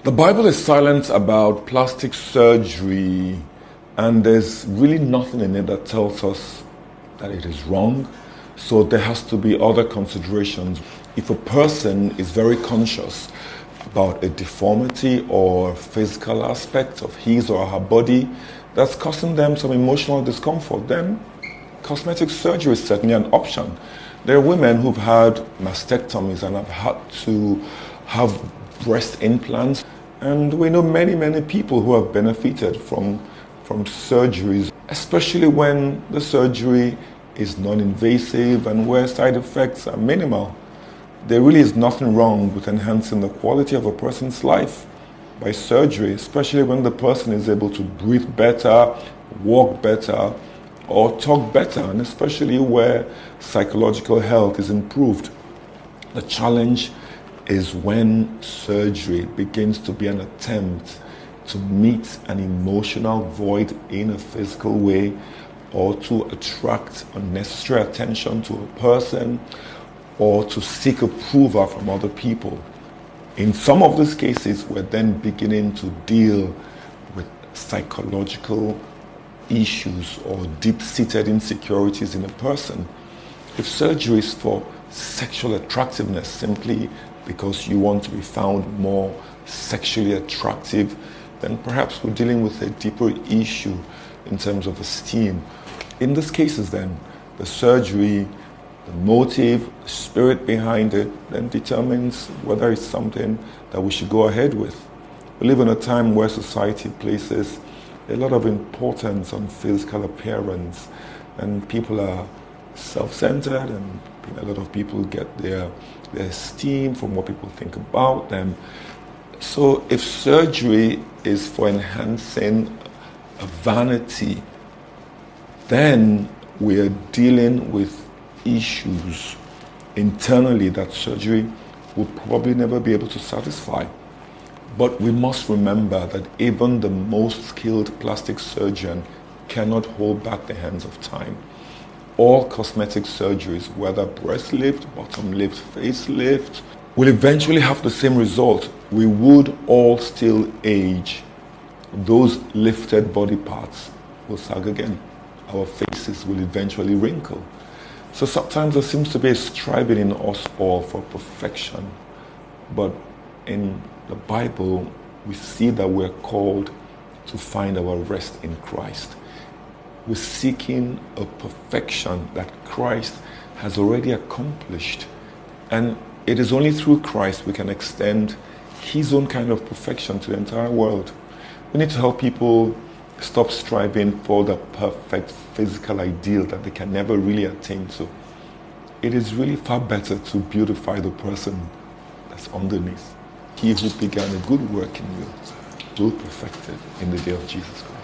The Bible is silent about plastic surgery, and there's really nothing in it that tells us that it is wrong. So there has to be other considerations. If a person is very conscious about a deformity or physical aspect of his or her body that's causing them some emotional discomfort, then cosmetic surgery is certainly an option. There are women who've had mastectomies and have had to have breast implants. And we know many people who have benefited from surgeries, especially when the surgery is non-invasive and where side effects are minimal. There really is nothing wrong with enhancing the quality of a person's life by surgery, especially when the person is able to breathe better, walk better, or talk better, and especially where psychological health is improved. The challenge is when surgery begins to be an attempt to meet an emotional void in a physical way, or to attract unnecessary attention to a person, or to seek approval from other people. In some of these cases, we're then beginning to deal with psychological issues or deep-seated insecurities in a person. If surgery is for sexual attractiveness simply because you want to be found more sexually attractive, then perhaps we're dealing with a deeper issue in terms of esteem. In these cases then, the surgery, the motive, the spirit behind it, then determines whether it's something that we should go ahead with. We live in a time where society places a lot of importance on physical appearance, and people are self-centered, and a lot of people get their esteem from what people think about them. So if surgery is for enhancing a vanity, then we are dealing with issues internally that surgery will probably never be able to satisfy. But we must remember that even the most skilled plastic surgeon cannot hold back the hands of time. All cosmetic surgeries, whether breast lift, bottom lift, facelift, will eventually have the same result. We would all still age. Those lifted body parts will sag again. Our faces will eventually wrinkle. So sometimes there seems to be a striving in us all for perfection. But in the Bible, we see that we're called to find our rest in Christ. We're seeking a perfection that Christ has already accomplished. And it is only through Christ we can extend his own kind of perfection to the entire world. We need to help people stop striving for the perfect physical ideal that they can never really attain to. It is really far better to beautify the person that's underneath. He who began a good work in you will perfect it in the day of Jesus Christ.